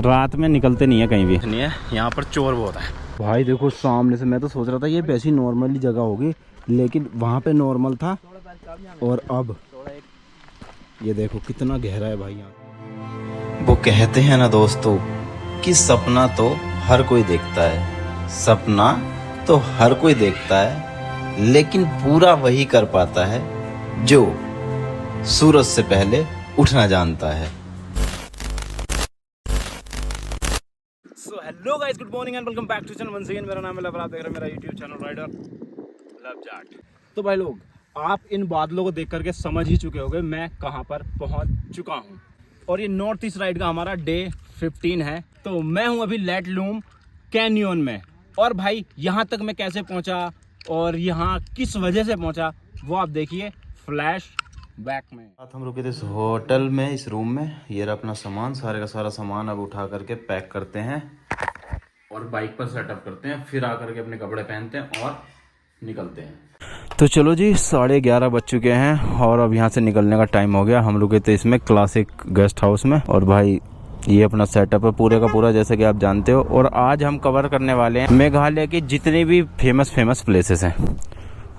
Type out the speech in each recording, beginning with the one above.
रात में निकलते नहीं है कहीं भी, नहीं है यहाँ पर चोर बहुत है भाई। देखो सामने से मैं तो सोच रहा था ये वैसी नॉर्मली जगह होगी, लेकिन वहाँ पे नॉर्मल था और अब ये देखो कितना गहरा है भाई यहाँ। वो कहते हैं ना दोस्तों कि सपना तो हर कोई देखता है, सपना तो हर कोई देखता है, लेकिन पूरा वही कर पाता है जो सूरज से पहले उठना जानता है। So hello guys, good morning and welcome back to channel once again. मेरा नाम है लव, आप देख रहे हैं मेरा YouTube channel rider Love Jat. तो भाई लोग, आप इन बादलों को देख करके समझ ही चुके होंगे मैं कहाँ पर पहुँच चुका हूँ। और ये नॉर्थ ईस्ट राइड का हमारा डे 15 है। तो मैं हूँ अभी लेटलूम कैनियन में। और भाई यहाँ तक मैं कैसे पहुँचा और यहाँ किस वजह से पहुँचा वो आप देखिए फ्लैश बैक में। हम रुके थे इस होटल में, इस रूम में। ये रहा अपना सामान, सारे का सारा सामान अब उठा करके पैक करते हैं और बाइक पर सेटअप करते हैं, फिर आकर के अपने कपड़े पहनते हैं और निकलते हैं। तो चलो जी, 11:30 बज चुके हैं और अब यहाँ से निकलने का टाइम हो गया। हम रुके थे इसमें क्लासिक गेस्ट हाउस में और भाई ये अपना सेटअप है पूरे का पूरा, जैसे कि आप जानते हो। और आज हम कवर करने वाले हैं मेघालय की जितनी भी फेमस प्लेसेस हैं।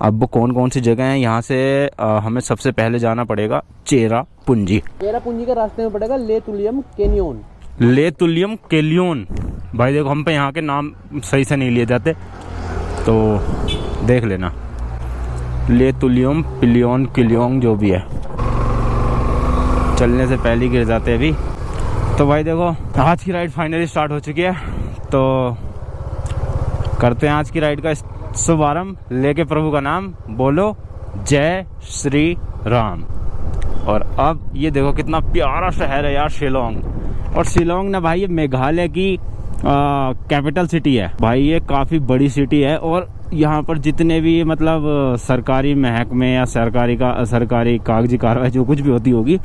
अब वो कौन कौन सी जगह हैं यहाँ से हमें सबसे पहले जाना पड़ेगा चेरापूंजी के रास्ते में पड़ेगा लेतुलियम कैनियन। भाई देखो, हम पे यहाँ के नाम सही से नहीं लिए जाते तो देख लेना। लेतुलियम पिलियन किलियोंग जो भी है, चलने से पहले गिर जाते हैं अभी। तो भाई देखो, आज की राइड फाइनली स्टार्ट हो चुकी है। तो करते हैं आज की राइड का शुभारंभ। लेके प्रभु का नाम बोलो, जय श्री राम। और अब ये देखो कितना प्यारा शहर है यार शिलोंग। और शिलोंग ना भाई ये मेघालय की कैपिटल सिटी है भाई। ये काफ़ी बड़ी सिटी है और यहाँ पर जितने भी मतलब सरकारी महकमे या सरकारी कागजी कार्रवाई जो कुछ भी होती होगी,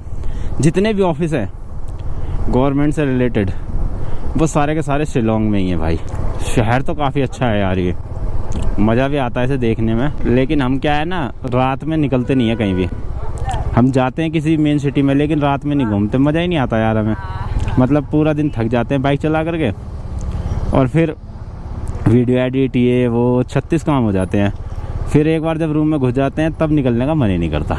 जितने भी ऑफिस हैं गवर्नमेंट से रिलेटेड, वो सारे के सारे शिलोंग में ही है भाई। शहर तो काफ़ी अच्छा है यार, ये मज़ा भी आता है इसे देखने में। लेकिन हम क्या है ना, रात में निकलते नहीं है कहीं भी। हम जाते हैं किसी मेन सिटी में लेकिन रात में नहीं घूमते, मज़ा ही नहीं आता यार हमें। मतलब पूरा दिन थक जाते हैं बाइक चला करके और फिर वीडियो एडिट ये वो 36 काम हो जाते हैं। फिर एक बार जब रूम में घुस जाते हैं तब निकलने का मन ही नहीं करता।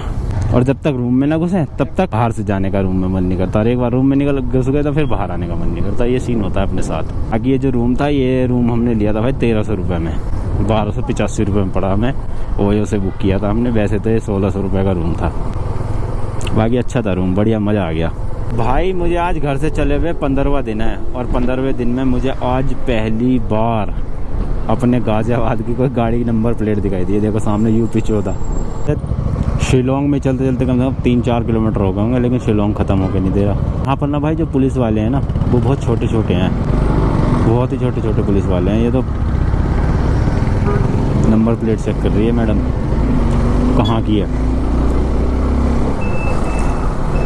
और जब तक रूम में ना घुसे तब तक बाहर से जाने का रूम में मन नहीं करता। और एक बार रूम में घुस गए तो फिर बाहर आने का मन नहीं करता। ये सीन होता है अपने साथ। बाकी ये जो रूम था, ये रूम हमने लिया था भाई 1300 रुपये में, 1285 रुपये में पड़ा हमें। ओयो से बुक किया था हमने। वैसे तो ये 1600 रुपये का रूम था। बाकी अच्छा था रूम, बढ़िया, मज़ा आ गया भाई। मुझे आज घर से चले हुए 15वां दिन है और 15वें दिन में मुझे आज पहली बार अपने गाजियाबाद की कोई गाड़ी नंबर प्लेट दिखाई दी है। देखो सामने UP 14। शिलोंग में चलते चलते कम से कम 3-4 किलोमीटर हो गए होंगे, लेकिन शिलोंग ख़त्म होकर नहीं दे रहा। यहाँ पर ना भाई जो पुलिस वाले हैं ना, वो बहुत छोटे छोटे हैं, बहुत ही छोटे छोटे पुलिस वाले हैं। ये तो नंबर प्लेट चेक कर रही है मैडम, कहाँ की है।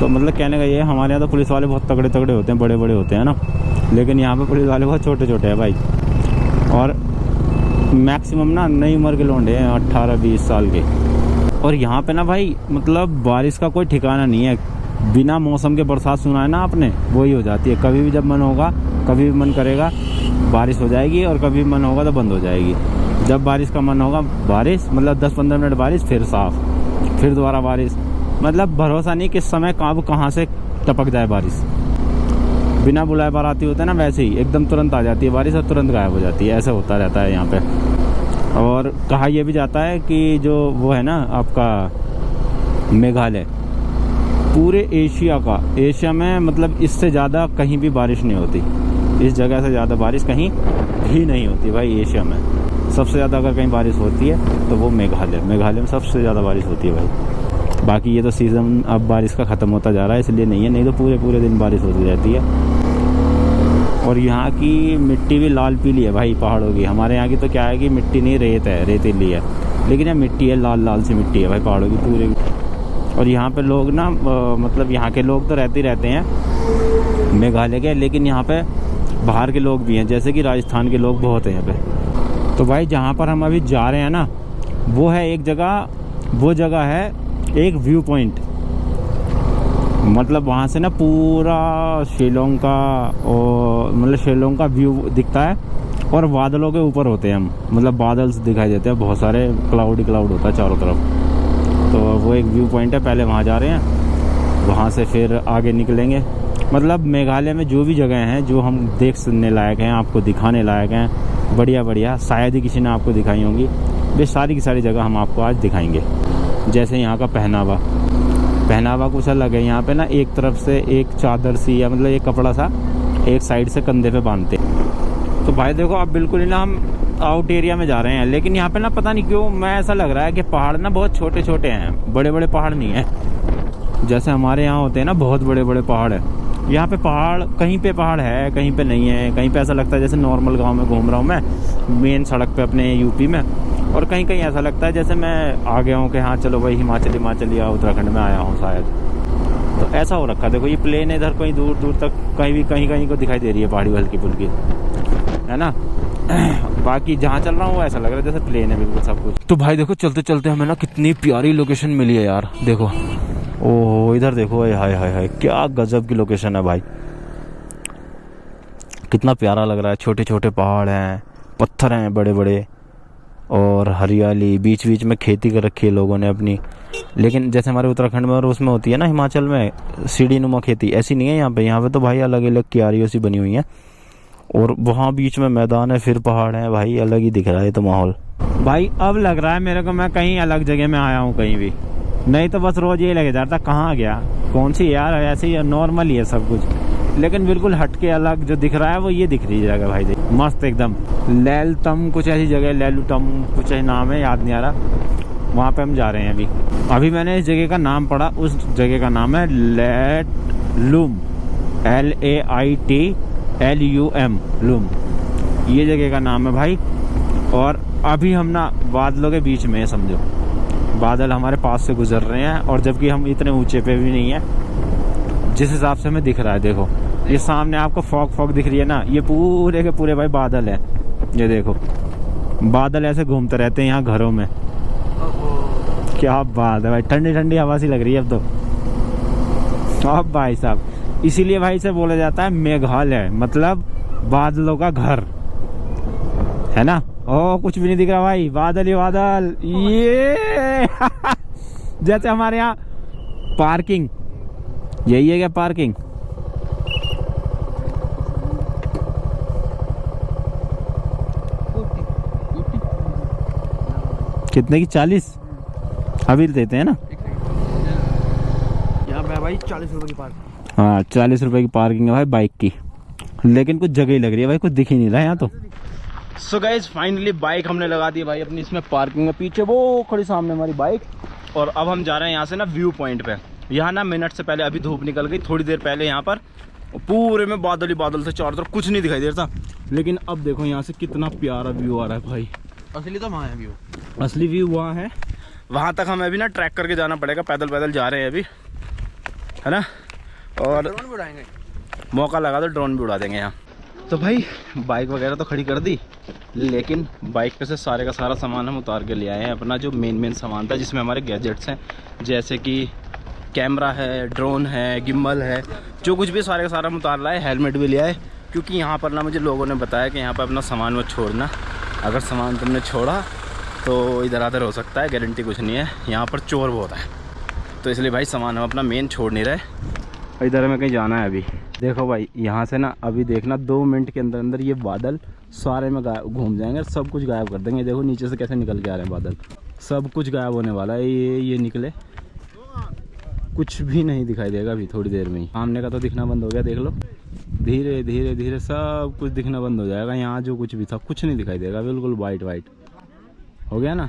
तो मतलब कहने का ये है, हमारे यहाँ तो पुलिस वाले बहुत तगड़े तगड़े होते हैं, बड़े बड़े होते हैं ना, लेकिन यहाँ पे पुलिस वाले बहुत छोटे छोटे हैं भाई। और मैक्सिमम ना नई उम्र के लौंडे हैं, 18-20 साल के। और यहाँ पे ना भाई मतलब बारिश का कोई ठिकाना नहीं है। बिना मौसम के बरसात सुना है ना आपने, वही हो जाती है। कभी भी जब मन होगा, कभी भी मन करेगा बारिश हो जाएगी, और कभी मन होगा तो बंद हो जाएगी। जब बारिश का मन होगा बारिश, मतलब 10-15 मिनट बारिश, फिर साफ, फिर दोबारा बारिश। मतलब भरोसा नहीं किस समय कहाँ से टपक जाए बारिश। बिना बुलाए बाराती होता है ना, वैसे ही एकदम तुरंत आ जाती है बारिश और तुरंत गायब हो जाती है। ऐसा होता रहता है यहाँ पे। और कहा यह भी जाता है कि जो वो है ना आपका मेघालय, पूरे एशिया में मतलब इससे ज़्यादा कहीं भी बारिश नहीं होती। इस जगह से ज़्यादा बारिश कहीं भी नहीं होती भाई एशिया में। सबसे ज़्यादा अगर कहीं बारिश होती है तो वो मेघालय में सबसे ज़्यादा बारिश होती है भाई। बाकी ये तो सीज़न अब बारिश का ख़त्म होता जा रहा है, इसलिए नहीं है, नहीं तो पूरे दिन बारिश होती रहती है। और यहाँ की मिट्टी भी लाल पीली है भाई पहाड़ों की। हमारे यहाँ की तो क्या है कि मिट्टी नहीं, रेत है, रेतीली है, लेकिन यह मिट्टी है, लाल सी मिट्टी है भाई पहाड़ों की पूरे। और यहाँ पे लोग ना मतलब यहाँ के लोग तो रहते हैं मेघालय के, लेकिन यहाँ पे बाहर के लोग भी हैं, जैसे कि राजस्थान के लोग बहुत हैं यहाँ पे। तो भाई जहाँ पर हम अभी जा रहे हैं ना, वो है एक जगह, वो जगह है एक व्यू पॉइंट। मतलब वहाँ से ना पूरा शिलोंग का और मतलब शिलोंग का व्यू दिखता है और बादलों के ऊपर होते हैं हम, मतलब बादल दिखाई देते हैं, बहुत सारे क्लाउड होता है चारों तरफ। तो वो एक व्यू पॉइंट है, पहले वहाँ जा रहे हैं, वहाँ से फिर आगे निकलेंगे। मतलब मेघालय में जो भी जगह हैं जो हम देख सुनने लायक हैं, आपको दिखाने लायक हैं, बढ़िया शायद ही किसी ने आपको दिखाई होंगी, वे सारी की सारी जगह हम आपको आज दिखाएंगे। जैसे यहाँ का पहनावा कुछ अलग है। यहाँ पे ना एक तरफ से एक चादर सी या मतलब एक कपड़ा सा एक साइड से कंधे पे बांधते। तो भाई देखो अब बिल्कुल ही ना हम आउट एरिया में जा रहे हैं, लेकिन यहाँ पे ना पता नहीं क्यों मैं ऐसा लग रहा है कि पहाड़ ना बहुत छोटे छोटे हैं, बड़े बड़े पहाड़ नहीं है जैसे हमारे यहाँ होते हैं ना, बहुत बड़े बड़े पहाड़ है। यहाँ पे पहाड़ कहीं पे पहाड़ है, कहीं पे नहीं है, कहीं पे ऐसा लगता है जैसे नॉर्मल गांव में घूम रहा हूँ मैं मेन सड़क पे अपने यूपी में, और कहीं कहीं ऐसा लगता है जैसे मैं आ गया हूँ कि हाँ चलो भाई हिमाचल या उत्तराखंड में आया हूँ शायद। तो ऐसा हो रखा है। देखो ये प्लेन है, इधर कहीं दूर दूर तक कहीं को दिखाई दे रही है पहाड़ी हल्की फुल्की, है ना। बाकी जहाँ चल रहा हूँ ऐसा लग रहा है जैसे प्लेन है बिल्कुल सब कुछ। तो भाई देखो चलते चलते हमें ना कितनी प्यारी लोकेशन मिली है यार। देखो ओह इधर देखो, हाय हाय हाय क्या गजब की लोकेशन है भाई, कितना प्यारा लग रहा है। छोटे छोटे पहाड़ हैं, पत्थर हैं बड़े बड़े, और हरियाली, बीच बीच में खेती कर रखी है लोगों ने अपनी। लेकिन जैसे हमारे उत्तराखंड में और उसमें होती है ना हिमाचल में सीढ़ी नुमा खेती, ऐसी नहीं है यहाँ पे तो भाई अलग अलग क्यारियों सी बनी हुई है, और वहाँ बीच में मैदान है, फिर पहाड़ है भाई, अलग ही दिख रहा है तो माहौल। भाई अब लग रहा है मेरे को मैं कहीं अलग जगह में आया हूँ कहीं भी, नहीं तो बस रोज ये लगे जाता कहाँ गया, कौन सी यार, ऐसे ही नॉर्मल ही है सब कुछ, लेकिन बिल्कुल हटके अलग जो दिख रहा है वो ये दिख रही जगह भाई। देख मस्त एकदम, लैलतम कुछ ऐसी जगह, लैलुटम कुछ ऐसी नाम है, याद नहीं आ रहा, वहाँ पे हम जा रहे हैं अभी मैंने इस जगह का नाम पढ़ा, उस जगह का नाम है लैटलूम, LAITLUM लूम, ये जगह का नाम है भाई। और अभी हम ना बादलों के बीच में है, समझो बादल हमारे पास से गुजर रहे हैं, और जबकि हम इतने ऊंचे पे भी नहीं है जिस हिसाब से हमें दिख रहा है। देखो ये सामने आपको फॉग दिख रही है ना, ये पूरे के पूरे भाई बादल है। ये देखो बादल ऐसे घूमते रहते हैं यहाँ घरों में, क्या बात है भाई, ठंडी ठंडी हवा सी लग रही है अब तो। अब भाई साहब इसीलिए भाई से बोला जाता है मेघालय मतलब बादलों का घर, है ना। ओ कुछ भी नहीं दिख रहा भाई, बादल ही बादल, ये जैसे हमारे यहाँ पार्किंग, यही है क्या पार्किंग? कितने की? 40 अभी देते हैं ना यहाँ पे भाई 40 रुपए की पार्किंग। हाँ 40 रुपए की पार्किंग है भाई बाइक की, लेकिन कुछ जगह ही लग रही है भाई, कुछ दिख ही नहीं रहा है यहाँ तो। सो गाइस फाइनली बाइक हमने लगा दी भाई अपनी इसमें पार्किंग में, पीछे वो खड़ी सामने हमारी बाइक, और अब हम जा रहे हैं यहाँ से ना व्यू पॉइंट पे। यहाँ ना मिनट से पहले अभी धूप निकल गई, थोड़ी देर पहले यहाँ पर पूरे में बादल ही बादल से चारों तरफ कुछ नहीं दिखाई दे रहा था, लेकिन अब देखो यहाँ से कितना प्यारा व्यू आ रहा है भाई। असली तो वहाँ है व्यू, असली व्यू वहाँ है, वहाँ तक हमें अभी ना ट्रैक करके जाना पड़ेगा, पैदल पैदल जा रहे हैं अभी, है ना। और ड्रोन भी उड़ाएंगे, मौका लगा तो ड्रोन भी उड़ा देंगे यहाँ। तो भाई बाइक वगैरह तो खड़ी कर दी, लेकिन बाइक पे से सारे का सारा सामान हम उतार के ले आए हैं, अपना जो मेन सामान था जिसमें हमारे गैजेट्स हैं, जैसे कि कैमरा है, ड्रोन है, गिम्बल है, जो कुछ भी सारे का सारा हम उतार लाए। हेलमेट भी ले आए, क्योंकि यहाँ पर ना मुझे लोगों ने बताया कि यहाँ पर अपना सामान मत छोड़ना, अगर सामान तुमने छोड़ा तो इधर आधर हो सकता है, गारंटी कुछ नहीं है, यहाँ पर चोर बहुत है, तो इसलिए भाई सामान हम अपना मेन छोड़ नहीं रहे। इधर हमें कहीं जाना है अभी। देखो भाई यहाँ से ना अभी देखना 2 मिनट के अंदर अंदर ये बादल सारे में घूम जाएंगे, सब कुछ गायब कर देंगे। देखो नीचे से कैसे निकल के आ रहे हैं बादल, सब कुछ गायब होने वाला है। ये निकले, कुछ भी नहीं दिखाई देगा अभी थोड़ी देर में ही। सामने का तो दिखना बंद हो गया, देख लो, धीरे धीरे धीरे सब कुछ दिखना बंद हो जाएगा। यहाँ जो कुछ भी था कुछ नहीं दिखाई देगा, बिल्कुल वाइट हो गया ना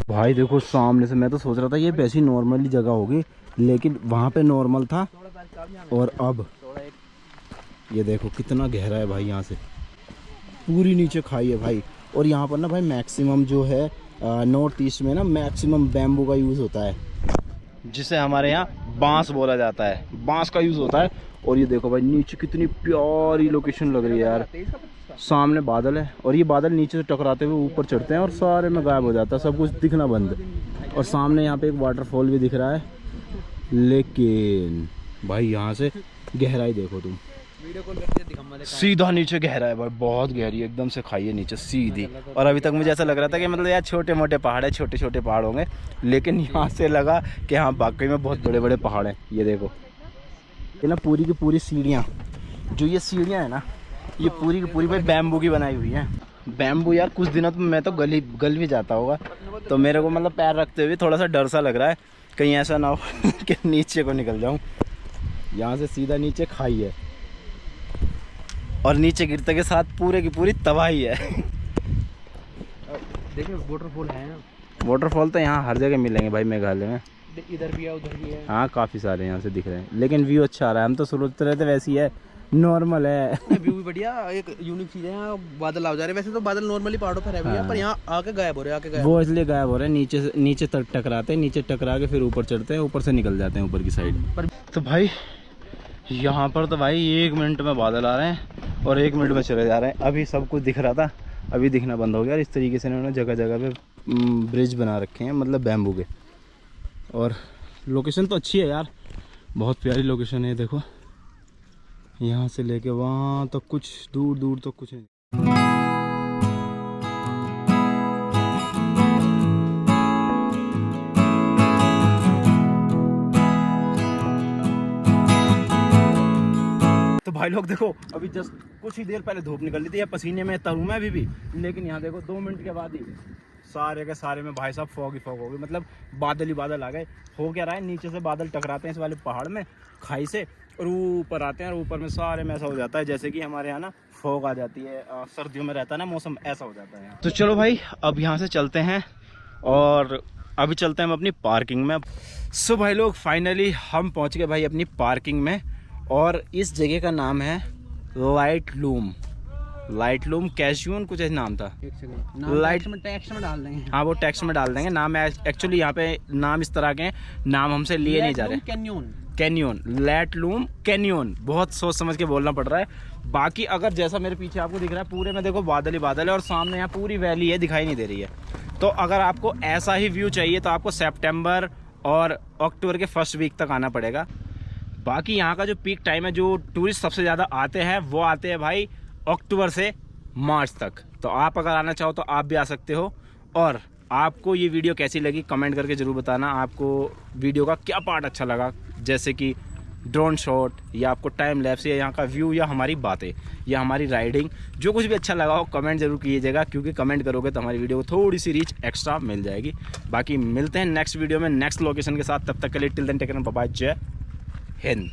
भाई। देखो सामने से मैं तो सोच रहा था ये वैसी नॉर्मली जगह होगी, लेकिन वहाँ पे नॉर्मल था, और अब ये देखो कितना गहरा है भाई, यहाँ से पूरी नीचे खाई है भाई। और यहाँ पर ना भाई मैक्सिमम जो है नॉर्थ ईस्ट में ना मैक्सिमम बैम्बू का यूज़ होता है, जिसे हमारे यहाँ बांस बोला जाता है, बांस का यूज़ होता है। और ये देखो भाई नीचे कितनी प्यारी लोकेशन लग रही है यार, सामने बादल है, और ये बादल नीचे से टकराते हुए ऊपर चढ़ते हैं और सारे में गायब हो जाता है, सब कुछ दिखना बंद। और सामने यहाँ पे एक वाटरफॉल भी दिख रहा है, लेकिन भाई यहाँ से गहराई देखो तुम, वीडियो कॉल करके दिखाऊंगा। सीधा नीचे गहरा है भाई, बहुत गहरी एकदम से खाई है नीचे सीधी। और अभी तक मुझे ऐसा लग रहा था कि मतलब यार छोटे मोटे पहाड़ है, छोटे छोटे पहाड़ होंगे, लेकिन यहाँ से लगा कि हाँ वाकई में बहुत बड़े बड़े पहाड़ हैं। ये देखो ये ना पूरी की पूरी सीढ़ियाँ, जो ये सीढ़ियाँ है ना, ये पूरी की पूरी भाई बैम्बू की बनाई हुई है। बैम्बू यार कुछ दिनों तो मैं तो गल भी जाता होगा, तो मेरे को मतलब पैर रखते हुए थोड़ा सा डर सा लग रहा है, कहीं ऐसा ना हो कि नीचे को निकल जाऊँ। यहाँ से सीधा नीचे खाई है और नीचे गिरते के साथ पूरे की पूरी तबाही है। देखिए वाटरफॉल है ना, वाटरफॉल तो यहाँ हर जगह मिलेंगे भाई मेघालय में। इधर भी है उधर भी है। हाँ काफ़ी सारे यहाँ से दिख रहे हैं, लेकिन व्यू अच्छा आ रहा है। हम तो सोचते रहते वैसी है, नॉर्मल है। व्यू भी बढ़िया, एक यूनिक चीज है यहाँ, बादल आ जा रहे हैं। वैसे तो बादल नॉर्मली पहाड़ों पर है भैया, पर यहाँ आके गायब हो रहे हैं, आके गायब। वो इसलिए गायब हो रहे हैं, नीचे तक टकराते हैं, नीचे टकरा के फिर ऊपर चढ़ते हैं, ऊपर से निकल जाते हैं ऊपर की साइड। तो भाई यहाँ पर तो भाई 1 मिनट में बादल आ रहे हैं और 1 मिनट में चले जा रहे हैं। अभी सब कुछ दिख रहा था, अभी दिखना बंद हो गया। इस तरीके से इन्होंने जगह जगह पे ब्रिज बना रखे हैं, मतलब बैम्बू के। और लोकेशन तो अच्छी है यार, बहुत प्यारी लोकेशन है। देखो यहाँ से लेके वहाँ तक कुछ दूर दूर तक कुछ है। तो भाई लोग देखो, अभी जस्ट कुछ ही देर पहले धूप निकल रही थी, या पसीने में तरू मैं अभी भी, लेकिन यहाँ देखो 2 मिनट के बाद ही सारे के सारे में भाई साहब फॉग ही फॉग हो गई। मतलब बादल ही बादल आ गए। हो क्या रहा है, नीचे से बादल टकराते हैं इस वाले पहाड़ में, खाई से, और ऊपर आते हैं और ऊपर में सारे में ऐसा हो जाता है जैसे कि हमारे यहाँ ना फॉग आ जाती है, सर्दियों में रहता है ना मौसम, ऐसा हो जाता है यहाँ। तो चलो भाई अब यहाँ से चलते हैं और अभी चलते हैं हम अपनी पार्किंग में। सो भाई लोग फाइनली हम पहुँच गए भाई अपनी पार्किंग में, और इस जगह का नाम है लाइट लूम कैशून, कुछ ऐसा नाम था। एक सेकंड, टैक्स में डाल देंगे। हाँ वो टैक्स में डाल देंगे। नाम एक्चुअली यहाँ पे नाम इस तरह के हैं, नाम हमसे लिए नहीं जा रहे। कैनियन, लैट लूम कैनियन, बहुत सोच समझ के बोलना पड़ रहा है। बाकी अगर जैसा मेरे पीछे आपको दिख रहा है, पूरे में देखो बादल ही बादल है और सामने यहाँ पूरी वैली है, दिखाई नहीं दे रही है। तो अगर आपको ऐसा ही व्यू चाहिए तो आपको सितंबर और अक्टूबर के फर्स्ट वीक तक आना पड़ेगा। बाकी यहाँ का जो पीक टाइम है, जो टूरिस्ट सबसे ज़्यादा आते हैं, वो आते हैं भाई अक्टूबर से मार्च तक। तो आप अगर आना चाहो तो आप भी आ सकते हो। और आपको ये वीडियो कैसी लगी कमेंट करके ज़रूर बताना। आपको वीडियो का क्या पार्ट अच्छा लगा, जैसे कि ड्रोन शॉट, या आपको टाइम लैप्स, या यहाँ का व्यू, या हमारी बातें, या हमारी राइडिंग, जो कुछ भी अच्छा लगा हो कमेंट जरूर कीजिएगा, क्योंकि कमेंट करोगे तो हमारी वीडियो को थोड़ी सी रीच एक्स्ट्रा मिल जाएगी। बाकी मिलते हैं नेक्स्ट वीडियो में नेक्स्ट लोकेशन के साथ, तब तक के लिए till then take care, bye bye, जय हिंद।